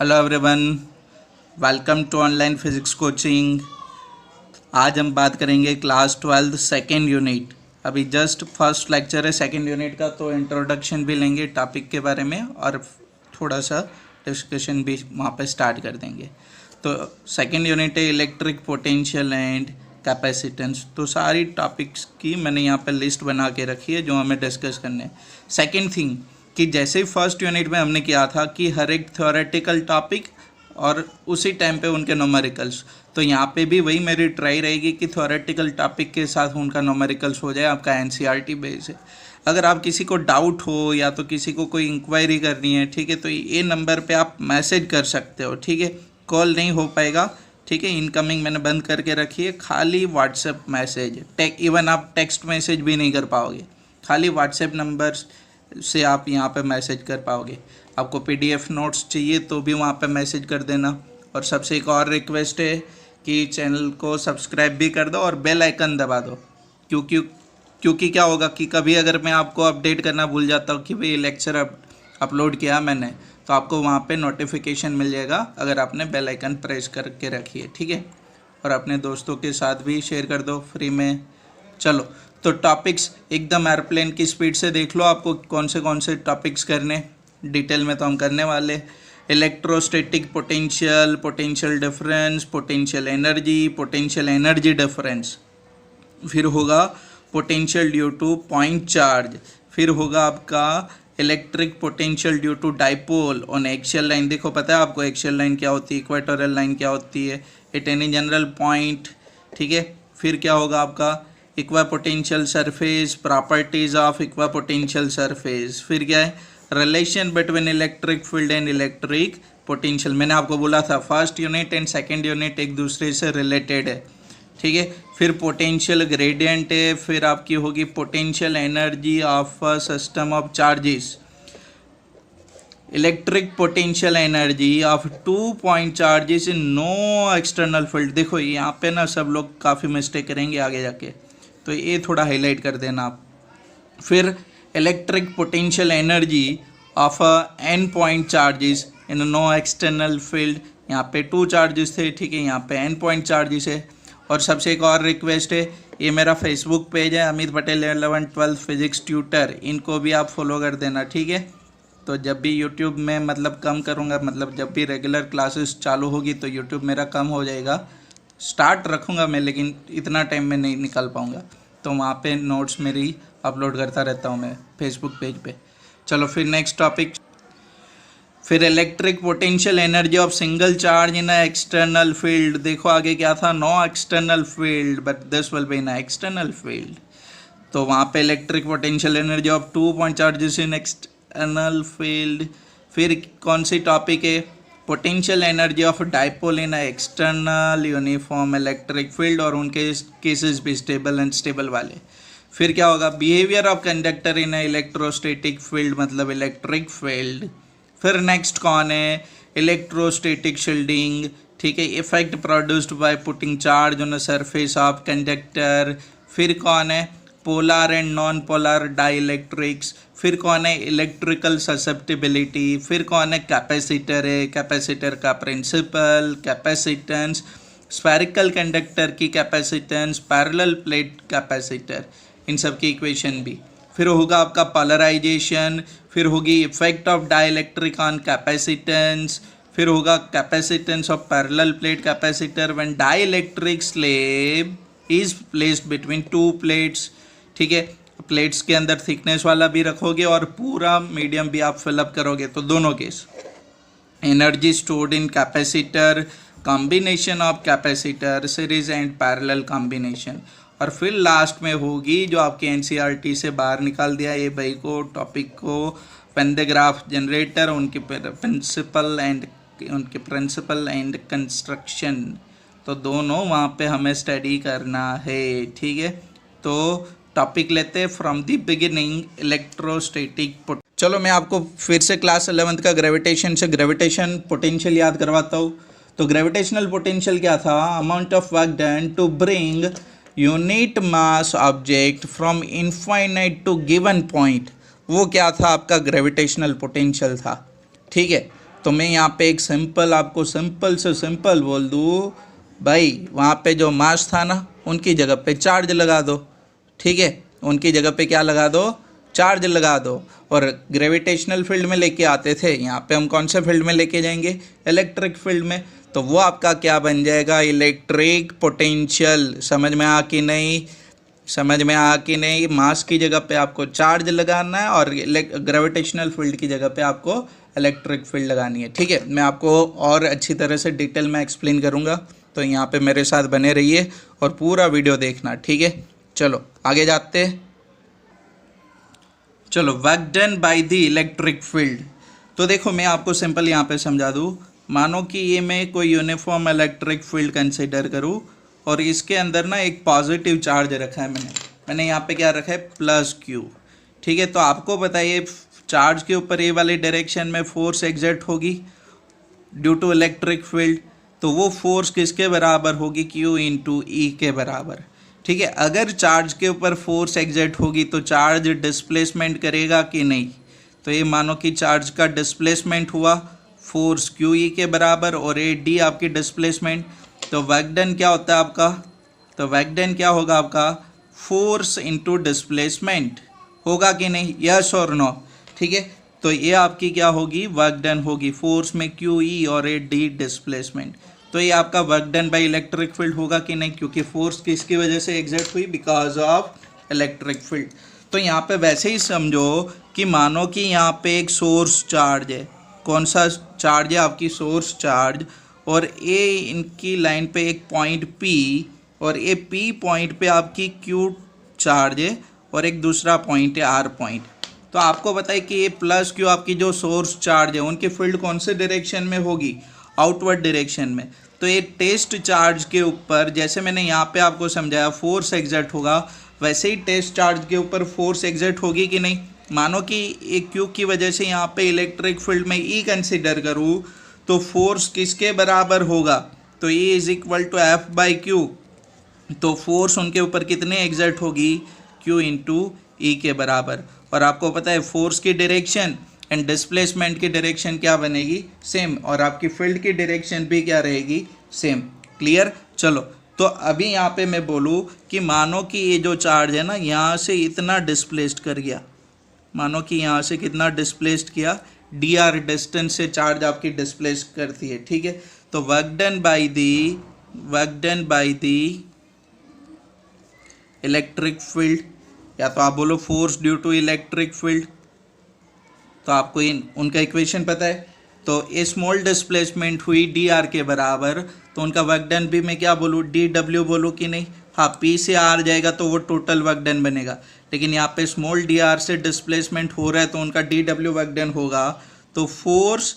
Hello everyone, welcome to online physics coaching. आज हम बात करेंगे क्लास 12 सेकेंड यूनिट। अभी जस्ट फर्स्ट लेक्चर है सेकेंड यूनिट का, तो इंट्रोडक्शन भी लेंगे टॉपिक के बारे में और थोड़ा सा डिस्कशन भी वहाँ पे स्टार्ट कर देंगे। तो सेकेंड यूनिट है इलेक्ट्रिक पोटेंशियल एंड कैपेसिटेंस। तो सारी टॉपिक्स की मैंने यहाँ पे लिस्ट बना के रखी है जो हमें डिस्कस करने हैं। सेकेंड थिंग कि जैसे ही फर्स्ट यूनिट में हमने किया था कि हर एक थ्योरेटिकल टॉपिक और उसी टाइम पे उनके नोमेरिकल्स, तो यहाँ पे भी वही मेरी ट्राई रहेगी कि थ्योरेटिकल टॉपिक के साथ उनका नोमेरिकल्स हो जाए। आपका एनसीईआरटी बेस है। अगर आप किसी को डाउट हो या तो किसी को कोई इंक्वायरी करनी है, ठीक है, तो ये नंबर पे आप मैसेज कर सकते हो, ठीक है। कॉल नहीं हो पाएगा, ठीक है। इनकमिंग मैंने बंद करके रखी है, खाली व्हाट्सएप मैसेज, इवन आप टेक्स्ट मैसेज भी नहीं कर पाओगे, खाली व्हाट्सएप नंबर से आप यहाँ पे मैसेज कर पाओगे। आपको पीडीएफ नोट्स चाहिए तो भी वहाँ पे मैसेज कर देना। और सबसे एक और रिक्वेस्ट है कि चैनल को सब्सक्राइब भी कर दो और बेल आइकन दबा दो, क्योंकि क्या होगा कि कभी अगर मैं आपको अपडेट करना भूल जाता हूँ कि भाई लेक्चर अपलोड किया मैंने, तो आपको वहाँ पे नोटिफिकेशन मिल जाएगा अगर आपने बेल आइकन प्रेस करके रखी है, ठीक है। और अपने दोस्तों के साथ भी शेयर कर दो फ्री में। चलो, तो टॉपिक्स एकदम एयरप्लेन की स्पीड से देख लो, आपको कौन से टॉपिक्स करने, डिटेल में तो हम करने वाले। Electrostatic potential, potential difference, potential energy difference, फिर होगा potential due to point charge, फिर होगा आपका electric potential due to dipole on axial line. देखो पता है आपको एक्सियल लाइन क्या होती है, इक्वेटोरियल लाइन क्या होती है, एट एनी जनरल पॉइंट, ठीक है। फिर क्या होगा आपका इक्वापोटेंशियल सरफेस, प्रॉपर्टीज ऑफ इक्वापोटेंशियल सरफेस। फिर क्या है relation between electric field and electric potential. मैंने आपको बोला था first unit and second unit एक दूसरे से रिलेटेड है, ठीक है। फिर पोटेंशियल ग्रेडियंट है, फिर आपकी होगी potential energy of a system of charges, electric potential energy of 2 point charges in no external field. देखो यहाँ पे ना सब लोग काफ़ी मिस्टेक करेंगे आगे जाके, तो ये थोड़ा हाईलाइट कर देना आप। फिर electric potential energy of n point charges in no external field. यहाँ पे 2 चार्जेस थे, ठीक है, यहाँ पे n पॉइंट चार्जेस है। और सबसे एक और रिक्वेस्ट है, ये मेरा फेसबुक पेज है अमित पटेल 11-12 फिजिक्स ट्यूटर, इनको भी आप फॉलो कर देना, ठीक है। तो जब भी यूट्यूब में मतलब कम करूँगा, मतलब जब भी रेगुलर क्लासेस चालू होगी तो यूट्यूब मेरा कम हो जाएगा, स्टार्ट रखूँगा मैं, लेकिन इतना टाइम में नहीं निकाल पाऊँगा, तो वहाँ पे नोट्स मेरी अपलोड करता रहता हूँ मैं फेसबुक पेज पे। चलो फिर नेक्स्ट टॉपिक, फिर electric potential energy of single charge in external field. देखो आगे क्या था, no external field but this will be in external field. तो वहाँ पे electric potential energy of 2 point charges in external field. फिर कौन सी टॉपिक है, potential energy of dipole in external uniform electric field, और उनके केसेस भी स्टेबल अनस्टेबल वाले। फिर क्या होगा, behaviour of conductor in electrostatic field, मतलब इलेक्ट्रिक फील्ड। फिर नेक्स्ट कौन है, इलेक्ट्रोस्टैटिक शील्डिंग, ठीक है, effect produced by putting charge on a surface of conductor. फिर कौन है, polar and non polar dielectrics. फिर कौन है, इलेक्ट्रिकल ससेप्टिबिलिटी। फिर कौन है, कैपेसिटर है, कैपेसिटर का प्रिंसिपल, कैपेसिटेंस, स्फेरिकल कंडक्टर की कैपेसिटेंस, पैरेलल प्लेट कैपेसिटर, इन सब की इक्वेशन भी। फिर होगा आपका पोलराइजेशन, फिर होगी effect of dielectric on capacitance, फिर होगा capacitance of parallel plate capacitor when dielectric slab is placed between 2 plates, ठीक है। प्लेट्स के अंदर थिकनेस वाला भी रखोगे और पूरा मीडियम भी आप फिलअप करोगे, तो दोनों case. Energy stored in capacitor, combination of capacitor, series and parallel combination. और फिर लास्ट में होगी जो आपके एनसीईआरटी से बाहर निकाल दिया ये भाई को टॉपिक को, वेन द ग्राफ जनरेटर, उनके प्रिंसिपल एंड कंस्ट्रक्शन। तो दोनों वहाँ पे हमें स्टडी करना है, ठीक है। तो टॉपिक लेते हैं फ्रॉम द बिगिनिंग, इलेक्ट्रोस्टैटिक। चलो मैं आपको फिर से क्लास 11th का ग्रेविटेशन से ग्रेविटेशन पोटेंशियल याद करवाता हूँ। तो ग्रेविटेशनल पोटेंशियल क्या था, amount of work done to bring unit mass object from infinite to given point, वो क्या था आपका ग्रेविटेशनल पोटेंशियल था, ठीक है। तो मैं यहाँ पे एक सिंपल आपको सिंपल से सिंपल बोल दूँ, भाई वहाँ पे जो मास था ना उनकी जगह पे चार्ज लगा दो, ठीक है, उनकी जगह पे क्या लगा दो, चार्ज लगा दो। और ग्रेविटेशनल फील्ड में लेके आते थे, यहाँ पे हम कौन से फील्ड में लेके जाएंगे, इलेक्ट्रिक फील्ड में। तो वो आपका क्या बन जाएगा, इलेक्ट्रिक पोटेंशियल। समझ में आ कि नहीं, समझ में आ कि नहीं। मास की जगह पे आपको चार्ज लगाना है और ग्रेविटेशनल फील्ड की जगह पे आपको इलेक्ट्रिक फील्ड लगानी है, ठीक है। मैं आपको और अच्छी तरह से डिटेल में एक्सप्लेन करूँगा, तो यहाँ पे मेरे साथ बने रहिए और पूरा वीडियो देखना, ठीक है। चलो आगे जाते हैं। चलो, work done by the electric field. तो देखो मैं आपको सिंपल यहाँ पे समझा दूँ। मानो कि ये मैं कोई यूनिफॉर्म इलेक्ट्रिक फील्ड कंसिडर करूँ और इसके अंदर ना एक पॉजिटिव चार्ज रखा है मैंने यहाँ पे क्या रखा है, प्लस क्यू, ठीक है। तो आपको बताइए चार्ज के ऊपर ये वाले डायरेक्शन में फोर्स एग्जर्ट होगी ड्यू टू इलेक्ट्रिक फील्ड, तो वो फोर्स किसके बराबर होगी, Q इंटू ई के बराबर, ठीक है। अगर चार्ज के ऊपर फोर्स एग्जर्ट होगी तो चार्ज डिस्प्लेसमेंट करेगा कि नहीं, तो ये मानो कि चार्ज का डिस्प्लेसमेंट हुआ, फोर्स क्यू ई के बराबर और ए डी आपकी डिस्प्लेसमेंट। तो वर्क डन क्या होता है आपका, तो वर्क डन क्या होगा आपका, फोर्स इंटू डिस्प्लेसमेंट, होगा कि नहीं, यस और नो, ठीक है। तो ये आपकी क्या होगी, वर्क डन होगी, फोर्स में क्यू ई और ए डी डिस्प्लेसमेंट। तो ये आपका work done by electric field होगा कि नहीं, क्योंकि फोर्स किसकी वजह से एग्जर्ट हुई, बिकॉज ऑफ इलेक्ट्रिक फील्ड। तो यहाँ पे वैसे ही समझो कि मानो कि यहाँ पे एक सोर्स चार्ज है, कौन सा चार्ज है, आपकी सोर्स चार्ज, और ए इनकी लाइन पे एक पॉइंट P और ये P पॉइंट पे आपकी Q चार्ज है और एक दूसरा पॉइंट है R पॉइंट। तो आपको बताए कि ये प्लस Q आपकी जो सोर्स चार्ज है उनकी फील्ड कौन से डायरेक्शन में होगी, आउटवर्ड डायरेक्शन में। तो ये टेस्ट चार्ज के ऊपर, जैसे मैंने यहाँ पे आपको समझाया फोर्स एग्जर्ट होगा, वैसे ही टेस्ट चार्ज के ऊपर फोर्स एग्जर्ट होगी कि नहीं। मानो कि एक क्यू की वजह से यहाँ पे इलेक्ट्रिक फील्ड में ई कंसिडर करूँ, तो फोर्स किसके बराबर होगा, तो E is equal to F by Q. तो फोर्स उनके ऊपर कितने एग्जर्ट होगी, क्यू इंटू ई के बराबर। और आपको पता है फोर्स की डायरेक्शन एंड डिस्प्लेसमेंट की डायरेक्शन क्या बनेगी, सेम, और आपकी फील्ड की डायरेक्शन भी क्या रहेगी, सेम। क्लियर। चलो, तो अभी यहाँ पे मैं बोलूँ कि मानो कि ये जो चार्ज है ना यहाँ से इतना डिस्प्लेस्ड कर गया, मानो कि यहाँ से कितना डिस्प्लेस्ड किया, dr डिस्टेंस से चार्ज आपकी डिस्प्लेस करती है, ठीक है। तो work done by the electric field, या तो आप बोलो force due to electric field. तो आपको उनका इक्वेशन पता है, तो ये स्मॉल डिस्प्लेसमेंट हुई dr के बराबर, तो उनका वर्क डन भी मैं क्या बोलूँ, dw बोलूँ कि नहीं, हाँ, P से R जाएगा तो वो टोटल वर्क डन बनेगा, लेकिन यहाँ पे स्मॉल dr से डिस्प्लेसमेंट हो रहा है तो उनका dw वर्क डन होगा। तो फोर्स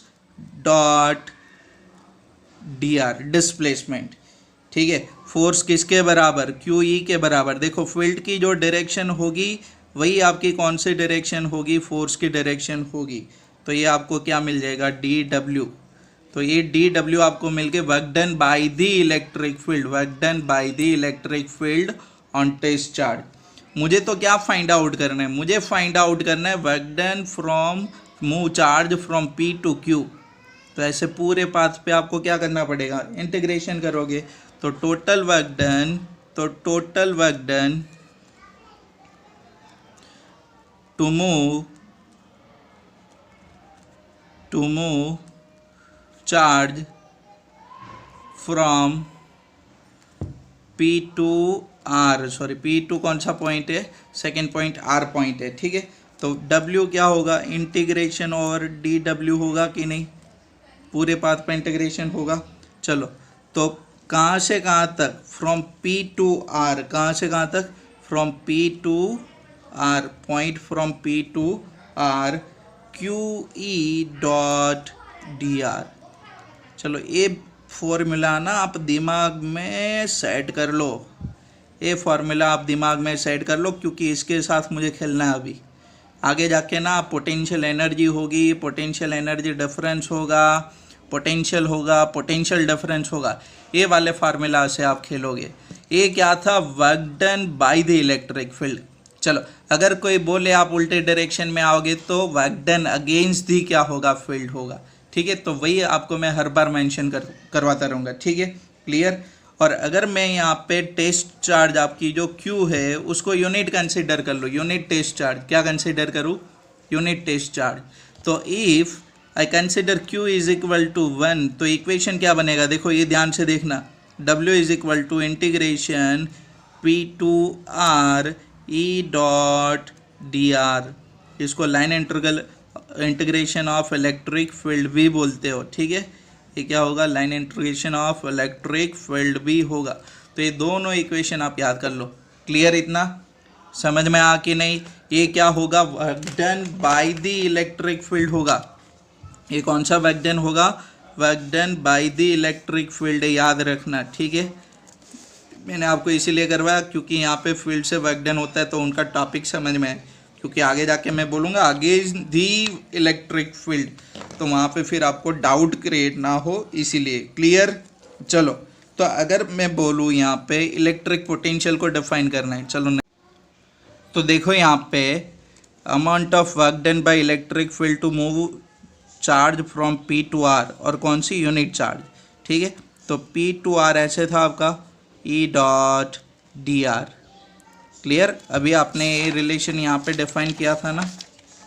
डॉट dr डिस्प्लेसमेंट, ठीक है, फोर्स किसके बराबर, क्यू ई के बराबर। देखो फील्ड की जो डायरेक्शन होगी वही आपकी कौन सी डायरेक्शन होगी, फोर्स की डायरेक्शन होगी। तो ये आपको क्या मिल जाएगा, dw। तो ये dw आपको मिल के work done by the electric field, work done by the electric field on test charge. मुझे तो क्या फाइंड आउट करना है, मुझे फाइंड आउट करना है work done from move charge from P to Q। तो ऐसे पूरे पाथ पे आपको क्या करना पड़ेगा, इंटीग्रेशन करोगे, तो total work done to move charge from P to R, sorry P to कौन सा पॉइंट है, सेकेंड पॉइंट R पॉइंट है, ठीक है। तो W क्या होगा, इंटीग्रेशन और dw होगा कि नहीं, पूरे पाथ पर इंटीग्रेशन होगा। चलो, तो कहाँ से कहाँ तक, फ्रॉम P टू R, कहाँ से कहाँ तक, from P to R, point from P to R, QE dot dr। चलो, ये फॉर्मूला ना आप दिमाग में सेट कर लो, ये फार्मूला आप दिमाग में सेट कर लो, क्योंकि इसके साथ मुझे खेलना है अभी। आगे जाके ना पोटेंशियल एनर्जी होगी, पोटेंशियल एनर्जी डिफरेंस होगा, पोटेंशियल डिफरेंस होगा, ये वाले फार्मूला से आप खेलोगे। ये क्या था, work done by the electric field. चलो, अगर कोई बोले आप उल्टे डायरेक्शन में आओगे तो वर्क डन अगेंस्ट दी क्या होगा, फील्ड होगा। ठीक है। तो वही आपको मैं हर बार मेंशन करवाता रहूँगा, ठीक है, क्लियर। और अगर मैं यहाँ पे टेस्ट चार्ज आपकी जो क्यू है उसको यूनिट कंसिडर कर लो, यूनिट टेस्ट चार्ज, क्या कंसिडर करूँ, यूनिट टेस्ट चार्ज। तो if I consider Q is equal to 1, तो इक्वेशन क्या बनेगा, देखो ये ध्यान से देखना, W is equal to integration P2R E dot dr, इसको line integration of electric field भी बोलते हो, ठीक है। ये क्या होगा, line integration of electric field भी होगा। तो ये दोनों इक्वेशन आप याद कर लो, क्लियर, इतना समझ में आ कि नहीं। ये क्या होगा, work done by the electric field होगा। ये कौन सा वर्क डन होगा, work done by the electric field, याद रखना, ठीक है। मैंने आपको इसीलिए करवाया क्योंकि यहाँ पे फील्ड से वर्क डन होता है तो उनका टॉपिक समझ में है, क्योंकि आगे जाके मैं बोलूँगा अगेंस्ट दी इलेक्ट्रिक फील्ड, तो वहाँ पे फिर आपको डाउट क्रिएट ना हो, इसीलिए, क्लियर। चलो, तो अगर मैं बोलूँ यहाँ पे इलेक्ट्रिक पोटेंशियल को डिफाइन करना है, चलो नहीं, तो देखो यहाँ पे amount of work done by electric field to move charge from P to R, और कौन सी, यूनिट चार्ज, ठीक है। तो P टू R ऐसे था आपका E डॉट dr, क्लियर। अभी आपने ये रिलेशन यहाँ पे डिफाइन किया था ना,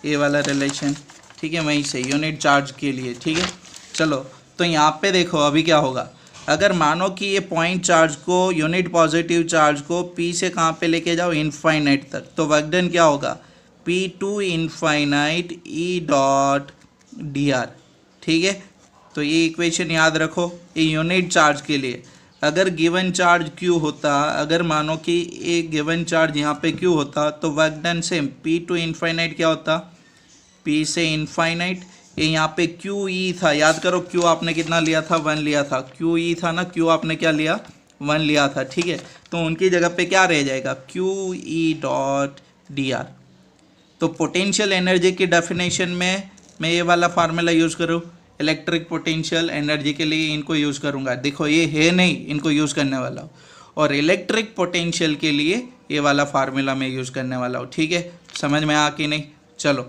ये वाला रिलेशन, ठीक है, वहीं से यूनिट चार्ज के लिए, ठीक है। चलो, तो यहाँ पे देखो अभी क्या होगा, अगर मानो कि ये पॉइंट चार्ज को, यूनिट पॉजिटिव चार्ज को P से कहाँ पे लेके जाओ, इनफाइनाइट तक, तो वर्क डन क्या होगा, P to infinite E dot dr, ठीक है। तो ये इक्वेशन याद रखो, ये यूनिट चार्ज के लिए। अगर गिवन चार्ज Q होता, अगर मानो कि एक गिवन चार्ज यहाँ पे Q होता, तो work done same P to infinite क्या होता, P से इनफाइनाइट, ये यहाँ पे QE था, याद करो Q आपने कितना लिया था, 1 लिया था, QE था ना, Q आपने क्या लिया, 1 लिया था, ठीक है। तो उनकी जगह पे क्या रह जाएगा, QE डॉट dr। तो पोटेंशियल एनर्जी की डेफिनेशन में मैं ये वाला फार्मूला यूज़ करूँ, इलेक्ट्रिक पोटेंशियल एनर्जी के लिए इनको यूज़ करूँगा, देखो ये है नहीं, इनको यूज़ करने वाला हूँ, और इलेक्ट्रिक पोटेंशियल के लिए ये वाला फार्मूला मैं यूज़ करने वाला हूँ, ठीक है। समझ में आ कि नहीं, चलो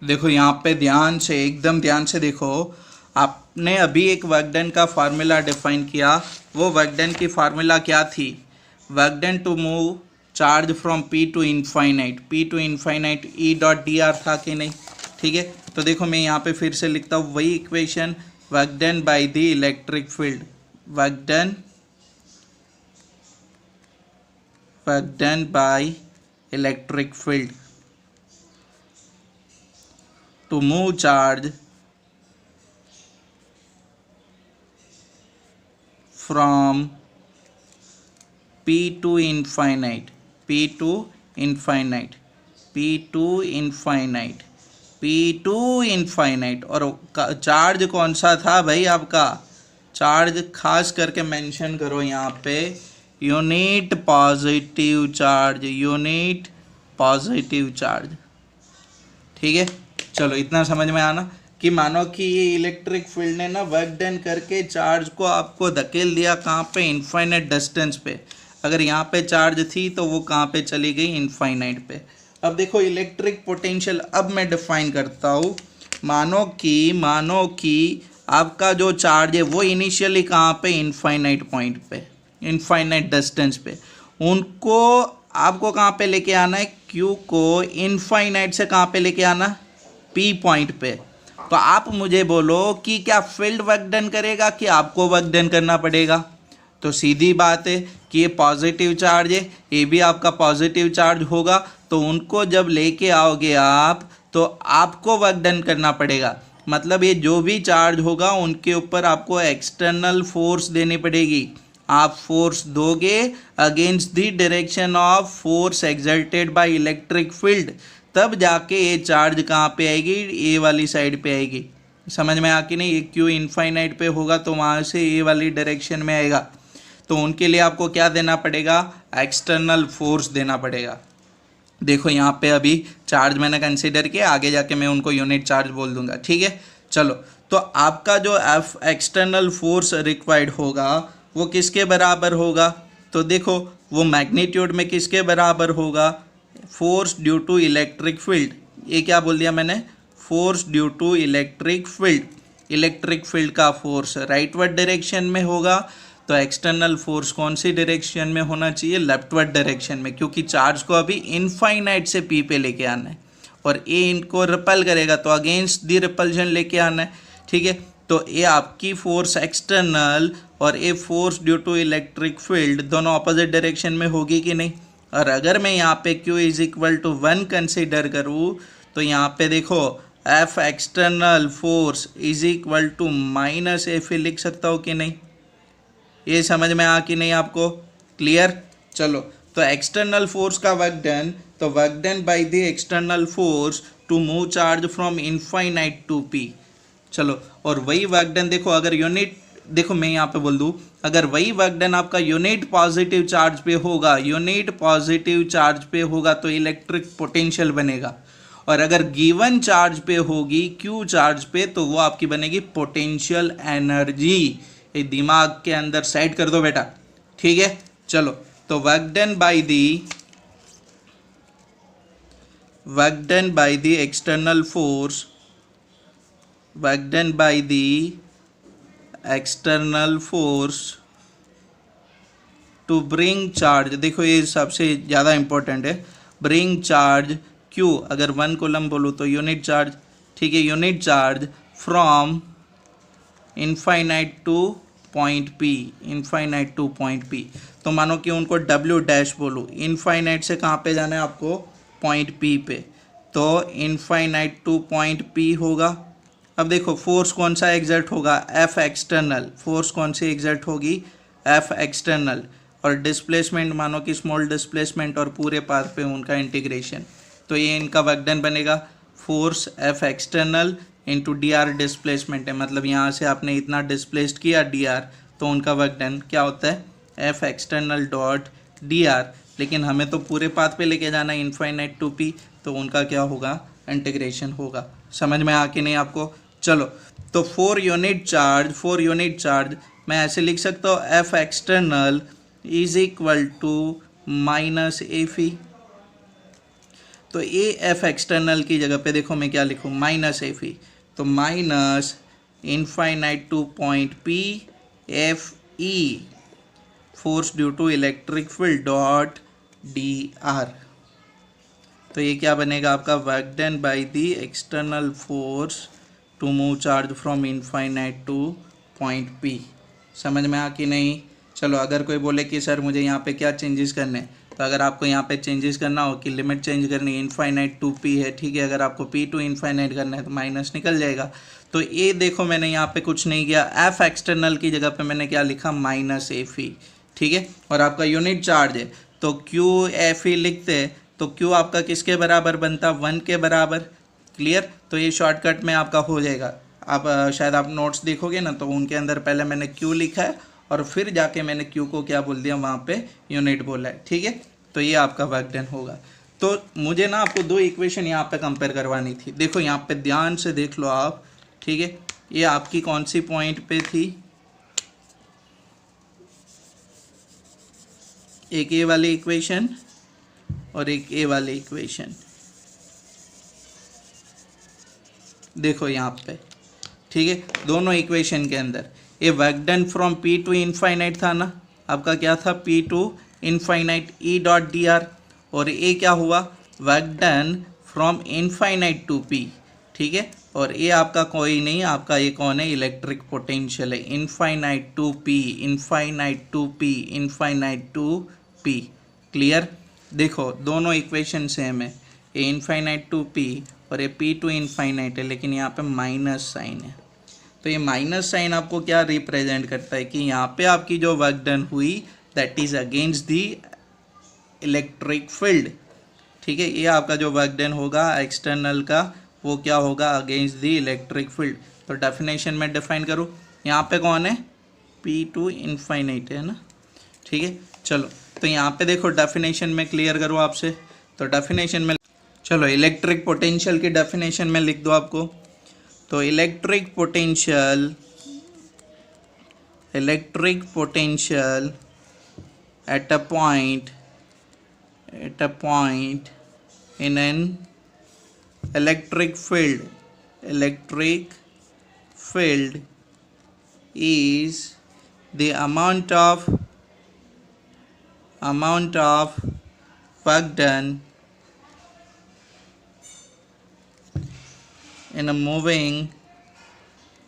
देखो यहाँ पे ध्यान से, एकदम ध्यान से देखो, आपने अभी एक वर्क डन का फार्मूला डिफाइन किया, वो वर्क डन की फार्मूला क्या थी, work done to move charge from P to infinite, P to infinite E dot dr था कि नहीं, ठीक है। तो देखो मैं यहाँ पे फिर से लिखता हूँ वही equation, work done by the electric field, work done by electric field to move charge from P to infinite, P to infinite, P to infinite, P to infinite. और चार्ज कौन सा था भाई आपका, चार्ज खास करके मेंशन करो यहाँ पे, unit positive charge, unit positive charge, ठीक है। चलो इतना समझ में आना कि मानो कि ये इलेक्ट्रिक फील्ड ने ना वर्क डन करके चार्ज को आपको धकेल दिया कहाँ पे, इनफाइनाइट डिस्टेंस पे। अगर यहाँ पे चार्ज थी तो वो कहाँ पे चली गई, इनफाइनाइट पे। अब देखो इलेक्ट्रिक पोटेंशियल अब मैं डिफाइन करता हूँ, मानो कि आपका जो चार्ज है वो इनिशियली कहाँ पे, इनफाइनाइट पॉइंट पे, इनफाइनाइट डिस्टेंस पे, उनको आपको कहाँ पे लेके आना है, Q को इनफाइनाइट से कहाँ पे लेके आना, P पॉइंट पे। तो आप मुझे बोलो कि क्या फील्ड वर्क डन करेगा कि आपको वर्क डन करना पड़ेगा, तो सीधी बात है कि ये पॉजिटिव चार्ज है, ये भी आपका पॉजिटिव चार्ज होगा, तो उनको जब लेके आओगे आप तो आपको वर्क डन करना पड़ेगा। मतलब ये जो भी चार्ज होगा उनके ऊपर आपको एक्सटर्नल फोर्स देनी पड़ेगी, आप फोर्स दोगे against the direction of force exerted by electric field, तब जाके ये चार्ज कहाँ पे आएगी, ये वाली साइड पे आएगी। समझ में आ कि नहीं, ये क्यू इनफाइनाइट पे होगा तो वहाँ से ये वाली डायरेक्शन में आएगा, तो उनके लिए आपको क्या देना पड़ेगा, एक्सटर्नल फोर्स देना पड़ेगा। देखो यहाँ पे अभी चार्ज मैंने कंसीडर किया, आगे जाके मैं उनको यूनिट चार्ज बोल दूंगा, ठीक है। चलो, तो आपका जो एफ एक्सटर्नल फोर्स रिक्वायर्ड होगा वो किसके बराबर होगा, तो देखो वो मैग्नीट्यूड में किसके बराबर होगा, force due to electric field. ये क्या बोल दिया मैंने, force due to electric field, electric field का फोर्स राइटवर्ड डायरेक्शन में होगा, तो एक्सटर्नल फोर्स कौन सी डायरेक्शन में होना चाहिए, लेफ्टवर्ड डायरेक्शन में, क्योंकि चार्ज को अभी इनफाइनाइट से पी पे लेके आना है और ए इनको रिपल करेगा तो अगेंस्ट दी रिपल्शन लेके आना है, ठीक है। तो ये आपकी फोर्स एक्सटर्नल और ये force due to electric field दोनों ऑपोजिट डायरेक्शन में होगी कि नहीं। और अगर मैं यहाँ पे Q is equal to 1 consider करूँ तो यहाँ पे देखो F external force is equal to minus F लिख सकता हूँ कि नहीं, ये समझ में आ कि नहीं आपको, क्लियर। चलो तो एक्सटर्नल फोर्स का वर्क डन, तो work done by the external force to move charge from infinite to P. चलो और वही वर्क डन देखो, अगर यूनिट देखो मैं यहाँ पे बोल दूँ, अगर वही वर्क डन आपका यूनिट पॉजिटिव चार्ज पे होगा, यूनिट पॉजिटिव चार्ज पे होगा तो इलेक्ट्रिक पोटेंशियल बनेगा, और अगर गिवन चार्ज पे होगी क्यू चार्ज पे तो वो आपकी बनेगी पोटेंशियल एनर्जी। ये दिमाग के अंदर सेट कर दो बेटा, ठीक है। चलो तो work done by the external force, work done by the external force to bring charge, देखो ये सबसे ज़्यादा इंपॉर्टेंट है, ब्रिंग चार्ज क्यू, अगर 1 कूलम बोलूँ तो यूनिट चार्ज, ठीक है, unit charge from infinite to point P, infinite to point P. तो मानो कि उनको डब्ल्यू डैश बोलूँ, इनफाइनाइट से कहाँ पे जाना है आपको, पॉइंट पी पे, तो इनफाइनाइट टू पॉइंट पी होगा। अब देखो फोर्स कौन सा एग्जर्ट होगा, एफ एक्सटर्नल, फोर्स कौन सी एग्जर्ट होगी, एफ एक्सटर्नल, और डिस्प्लेसमेंट मानो कि स्मॉल डिस्प्लेसमेंट और पूरे पाथ पे उनका इंटीग्रेशन, तो ये इनका वर्क डन बनेगा force F external into D R displacement है, मतलब यहाँ से आपने इतना डिस्प्लेस्ड किया डी आर, तो उनका वर्क डन क्या होता है F external dot D are, लेकिन हमें तो पूरे पाथ पे लेके जाना है इनफाइनाइट टू पी, तो उनका क्या होगा इंटीग्रेशन होगा। समझ में आ कि नहीं आपको। चलो तो 4 यूनिट चार्ज मैं ऐसे लिख सकता हूँ F external is equal to minus F E, तो ए एफ एक्सटर्नल की जगह पे देखो मैं क्या लिखूँ माइनस एफ ई, तो minus infinite to point P F E force due to electric field dot D R. तो ये क्या बनेगा आपका work done by the external force to move charge from infinite to point P. समझ में आ कि नहीं। चलो अगर कोई बोले कि सर मुझे यहाँ पे क्या चेंजेस करने, तो अगर आपको यहाँ पे चेंजेस करना हो कि लिमिट चेंज करनी है, इनफाइनाइट टू पी है, ठीक है, अगर आपको पी टू इनफाइनाइट करना है तो माइनस निकल जाएगा। तो ये देखो मैंने यहाँ पे कुछ नहीं किया, एफ एक्सटर्नल की जगह पे मैंने क्या लिखा माइनस एफ ई, ठीक है, और आपका यूनिट चार्ज है तो क्यू एफ ई लिखते हैं, तो क्यू आपका किसके बराबर बनता 1 के बराबर, क्लियर। तो ये शॉर्टकट में आपका हो जाएगा। आप शायद आप नोट्स देखोगे ना तो उनके अंदर पहले मैंने क्यू लिखा है और फिर जाके मैंने क्यू को क्या बोल दिया वहाँ पे यूनिट बोला है, ठीक है। तो ये आपका वर्क डन होगा। तो मुझे ना आपको 2 इक्वेशन यहाँ पे कंपेयर करवानी थी, देखो यहाँ पे ध्यान से देख लो आप, ठीक है। ये आपकी कौन सी पॉइंट पे थी, एक ए वाली इक्वेशन और एक ए वाली इक्वेशन, देखो यहाँ पे, ठीक है। दोनों इक्वेशन के अंदर ये work done from P to infinite था ना, आपका क्या था P to infinite E dot D R, और ये क्या हुआ work done from infinite to P, ठीक है। और ये आपका कोई नहीं, आपका ये कौन है इलेक्ट्रिक पोटेंशियल है, infinite to P, infinite to P, infinite to P, clear. देखो दोनों इक्वेशन सेम है, ये इनफाइनाइट टू पी और ये पी टू इनफाइनाइट है, लेकिन यहाँ पे माइनस साइन है। तो ये माइनस साइन आपको क्या रिप्रेजेंट करता है कि यहाँ पे आपकी जो वर्क डन हुई that is against the electric field, ठीक है। ये आपका जो वर्क डन होगा एक्सटर्नल का वो क्या होगा अगेंस्ट दी इलेक्ट्रिक फील्ड। तो डेफिनेशन में डिफाइन करूँ, यहाँ पे कौन है पी टू इनफाइनाइट है ना, ठीक है। चलो तो यहाँ पे देखो डेफिनेशन में क्लियर करो आपसे, तो डेफिनेशन में चलो इलेक्ट्रिक पोटेंशियल की डेफिनेशन में लिख दो आपको। तो electric potential at a point in an electric field electric field is the amount of work done in a moving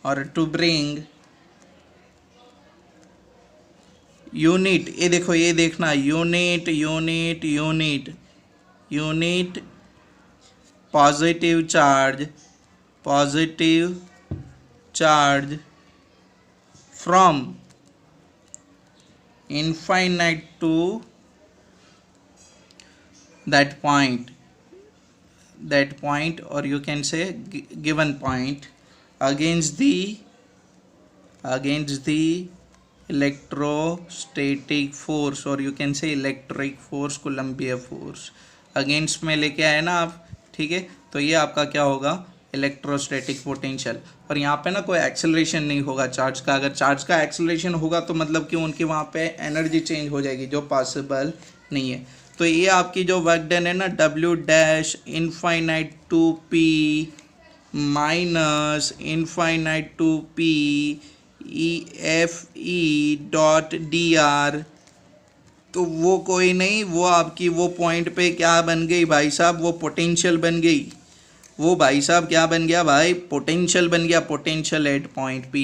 or to bring unit, ये देखो, ये देखना, unit unit unit unit positive charge from infinite to that point or you can say given point against the electrostatic force or you can say electric force, Coulombian force against में लेके आए ना आप, ठीक है। तो ये आपका क्या होगा, इलेक्ट्रोस्टैटिक पोटेंशियल। और यहाँ पे ना कोई एक्सेलरेशन नहीं होगा चार्ज का। अगर चार्ज का एक्सेलरेशन होगा तो मतलब कि उनकी वहाँ पे एनर्जी चेंज हो जाएगी, जो पॉसिबल नहीं है। तो ये आपकी जो वर्क डन है ना, W dash infinite to P minus infinite to P EFE dot DR, तो वो कोई नहीं, वो आपकी वो पॉइंट पे क्या बन गई भाई साहब, वो पोटेंशियल बन गई। वो भाई साहब क्या बन गया भाई, पोटेंशियल बन गया, पोटेंशियल एट पॉइंट P।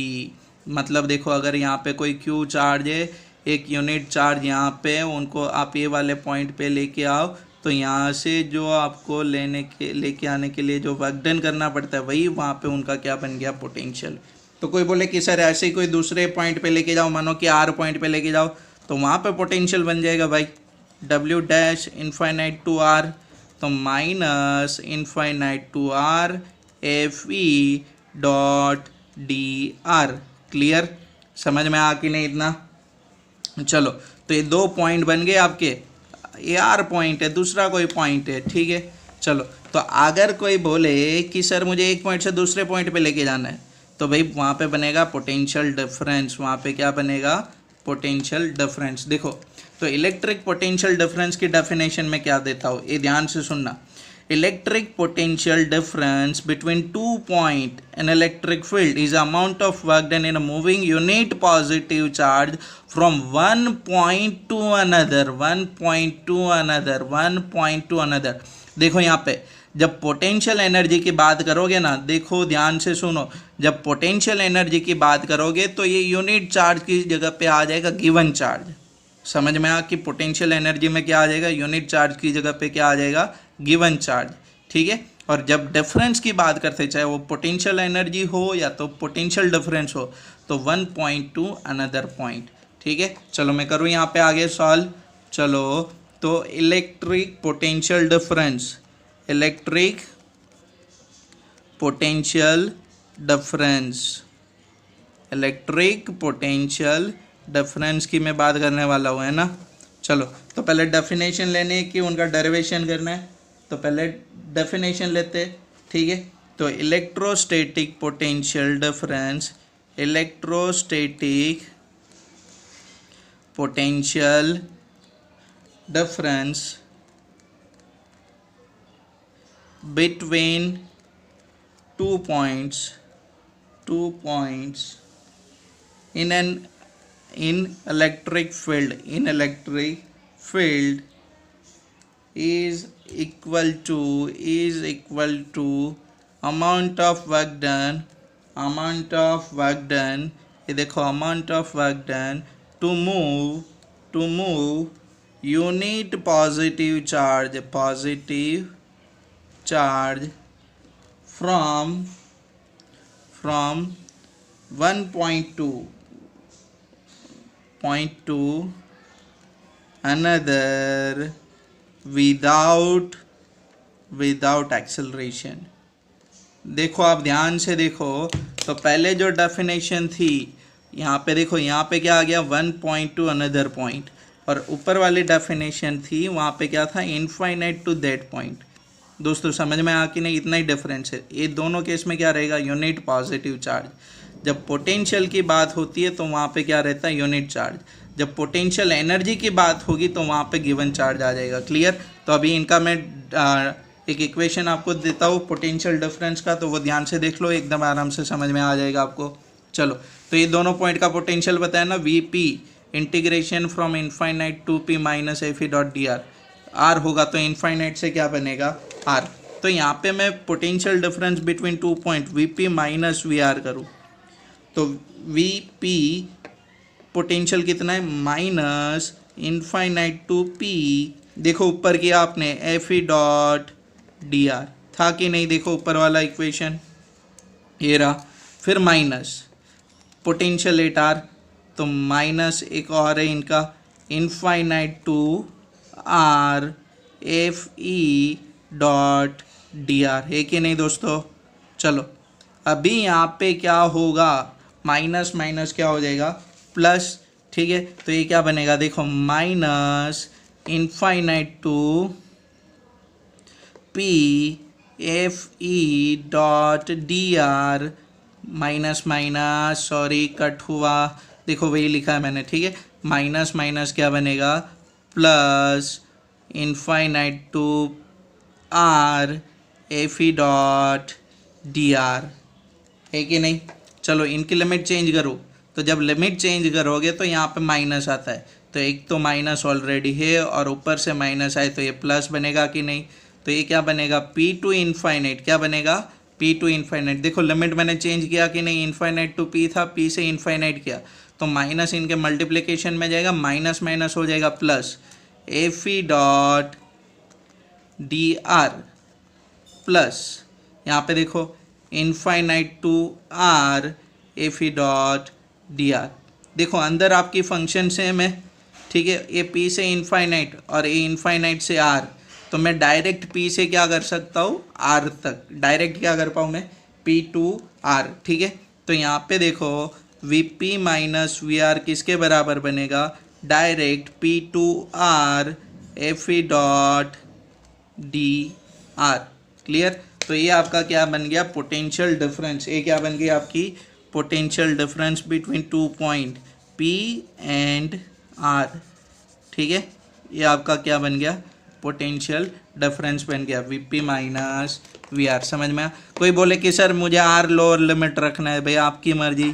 मतलब देखो, अगर यहाँ पे कोई Q चार्ज है, एक यूनिट चार्ज यहाँ पे, उनको आप ये वाले पॉइंट पे लेके आओ, तो यहाँ से जो आपको लेके आने के लिए जो वर्क डन करना पड़ता है, वही वहाँ पे उनका क्या बन गया, पोटेंशियल। तो कोई बोले कि सर ऐसे ही कोई दूसरे पॉइंट पे लेके जाओ, मानो कि R पॉइंट पे लेके जाओ, तो वहाँ पे पोटेंशियल बन जाएगा भाई W dash infinite to R, तो minus infinite to R FE dot DR। Clear, समझ में आ कि नहीं इतना? चलो, तो ये दो पॉइंट बन गए आपके, ये R पॉइंट है, दूसरा कोई पॉइंट है, ठीक है। चलो, तो अगर कोई बोले कि सर मुझे एक पॉइंट से दूसरे पॉइंट पे लेके जाना है, तो भाई वहाँ पे बनेगा पोटेंशियल डिफरेंस। वहाँ पे क्या बनेगा, पोटेंशियल डिफरेंस। देखो, तो इलेक्ट्रिक पोटेंशियल डिफरेंस की डेफिनेशन में क्या देता हूँ, ये ध्यान से सुनना। Electric potential difference between 2 point in electric field is amount of work done in a moving unit positive charge from one point two another. देखो यहाँ पे जब पोटेंशियल एनर्जी की बात करोगे ना, देखो ध्यान से सुनो, जब पोटेंशियल एनर्जी की बात करोगे तो ये यूनिट चार्ज की जगह पे आ जाएगा गिवन चार्ज। समझ में आ कि पोटेंशियल एनर्जी में क्या आ जाएगा, यूनिट चार्ज की जगह पे क्या आ जाएगा, गिवन चार्ज, ठीक है। और जब डिफरेंस की बात करते, चाहे वो पोटेंशियल एनर्जी हो या तो पोटेंशियल डिफरेंस हो, तो one point two another point, ठीक है। चलो मैं करूँ यहाँ पे आगे सॉल्व। चलो, तो electric potential difference, electric potential difference, electric potential difference की मैं बात करने वाला हूँ, है ना। चलो, तो पहले डेफिनेशन लेने की, उनका डेरिवेशन करना है, तो पहले डेफिनेशन लेते, ठीक है। तो electrostatic potential difference, electrostatic potential difference between 2 points in electric field is equal to amount of work done, ये देखो, amount of work done to move unit positive charge from one point to another without acceleration। देखो, आप ध्यान से देखो, तो पहले जो डेफिनेशन थी यहाँ पे, देखो यहाँ पे क्या आ गया, one point two another point, और ऊपर वाली डेफिनेशन थी वहाँ पे क्या था, इनफाइनाइट टू दैट पॉइंट। दोस्तों समझ में आ कि नहीं, इतना ही डिफरेंस है। ये दोनों केस में क्या रहेगा, यूनिट पॉजिटिव चार्ज। जब पोटेंशियल की बात होती है तो वहाँ पे क्या रहता है, यूनिट चार्ज। जब पोटेंशियल एनर्जी की बात होगी तो वहाँ पे गिवन चार्ज आ जाएगा। क्लियर। तो अभी इनका मैं एक इक्वेशन आपको देता हूँ पोटेंशियल डिफरेंस का, तो वो ध्यान से देख लो, एकदम आराम से समझ में आ जाएगा आपको। चलो, तो ये दोनों पॉइंट का पोटेंशियल बताया ना, V P integration from infinite to P minus F E dot D R. R होगा तो इनफाइनाइट से क्या बनेगा, आर। तो यहाँ पे मैं potential difference between two point V P minus V R करूँ, तो वी पी पोटेंशियल कितना है, माइनस इनफाइनाइट टू पी, देखो ऊपर किया आपने F E dot D are था कि नहीं, देखो ऊपर वाला इक्वेशन ये रहा, फिर माइनस पोटेंशियल एट आर, तो माइनस एक और है इनका infinite to R F E dot D R, है कि नहीं दोस्तों। चलो अभी यहाँ पे क्या होगा, माइनस माइनस क्या हो जाएगा, प्लस, ठीक है। तो ये क्या बनेगा, देखो minus infinite to P F E dot D R, minus minus sorry cut हुआ, देखो वही लिखा है मैंने, ठीक है। माइनस माइनस क्या बनेगा, plus infinite to R F E dot D R, है कि नहीं। चलो इनकी लिमिट चेंज करो, तो जब लिमिट चेंज करोगे तो यहाँ पे माइनस आता है, तो एक तो माइनस ऑलरेडी है और ऊपर से माइनस आए तो ये प्लस बनेगा कि नहीं। तो ये क्या बनेगा, पी टू इनफाइनाइट, क्या बनेगा, पी टू इनफाइनाइट। देखो लिमिट मैंने चेंज किया कि नहीं, इनफाइनाइट टू पी था, पी से इनफाइनाइट किया, तो माइनस इनके मल्टीप्लिकेशन में जाएगा, माइनस माइनस हो जाएगा plus, F E dot D R plus, यहाँ पे देखो infinite to R F E dot D R. देखो अंदर आपकी फंक्शन सेम है, ठीक है, ये पी से इनफाइनाइट और ये इनफाइनाइट से आर, तो मैं डायरेक्ट पी से क्या कर सकता हूँ, आर तक डायरेक्ट क्या कर पाऊँ मैं, पी टू आर, ठीक है। तो यहाँ पे देखो V P minus V R किसके बराबर बनेगा, direct P to R F E dot D R, clear. तो ये आपका क्या बन गया, पोटेंशियल डिफरेंस, ये क्या बन गई आपकी potential difference between two point P and R, ठीक है। ये आपका क्या बन गया, पोटेंशियल डिफरेंस बन गया V P minus V R. समझ में आया। कोई बोले कि सर मुझे आर लोअर लिमिट रखना है, भाई आपकी मर्जी,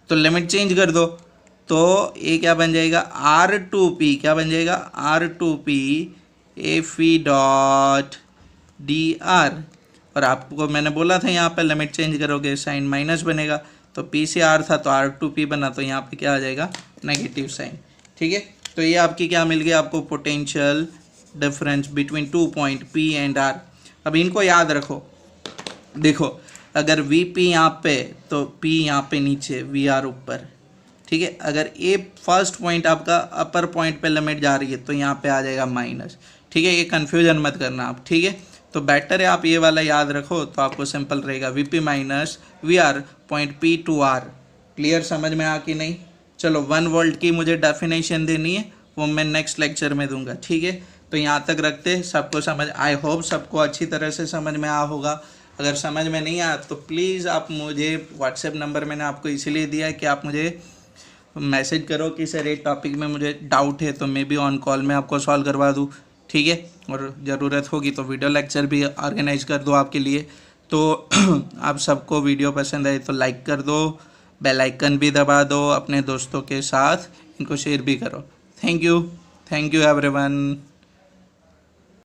तो लिमिट चेंज कर दो, तो ये क्या बन जाएगा, आर टू पी, क्या बन जाएगा, R to P F E dot D R, और आपको मैंने बोला था यहाँ पे लिमिट चेंज करोगे साइन माइनस बनेगा, तो पी से आर था तो आर टू पी बना, तो यहाँ पे क्या आ जाएगा, नेगेटिव साइन, ठीक है। तो ये आपकी क्या मिल गया आपको, potential difference between two point P and R. अब इनको याद रखो, देखो अगर वी पी यहाँ पे तो पी यहाँ पे नीचे, वी आर ऊपर, ठीक है। अगर ए फर्स्ट पॉइंट आपका अपर पॉइंट पे लिमिट जा रही है तो यहाँ पे आ जाएगा माइनस, ठीक है। ये कन्फ्यूजन मत करना आप, ठीक है। तो बेटर है आप ये वाला याद रखो, तो आपको सिंपल रहेगा V P minus V R point P to R. Clear, समझ में आ कि नहीं। चलो 1 वोल्ट की मुझे डेफिनेशन देनी है, वो मैं नेक्स्ट लेक्चर में दूंगा, ठीक है। तो यहाँ तक रखते, सबको समझ, आई होप सबको अच्छी तरह से समझ में आया होगा। अगर समझ में नहीं आया तो प्लीज़ आप मुझे व्हाट्सएप नंबर मैंने आपको इसीलिए दिया है कि आप मुझे मैसेज करो कि सर एक टॉपिक में मुझे डाउट है, तो मैं भी ऑन कॉल में आपको सॉल्व करवा दूँ, ठीक है। और ज़रूरत होगी तो वीडियो लेक्चर भी ऑर्गेनाइज कर दो आपके लिए। तो आप सबको वीडियो पसंद आए तो लाइक कर दो, बेल आइकन भी दबा दो, अपने दोस्तों के साथ इनको शेयर भी करो। Thank you everyone.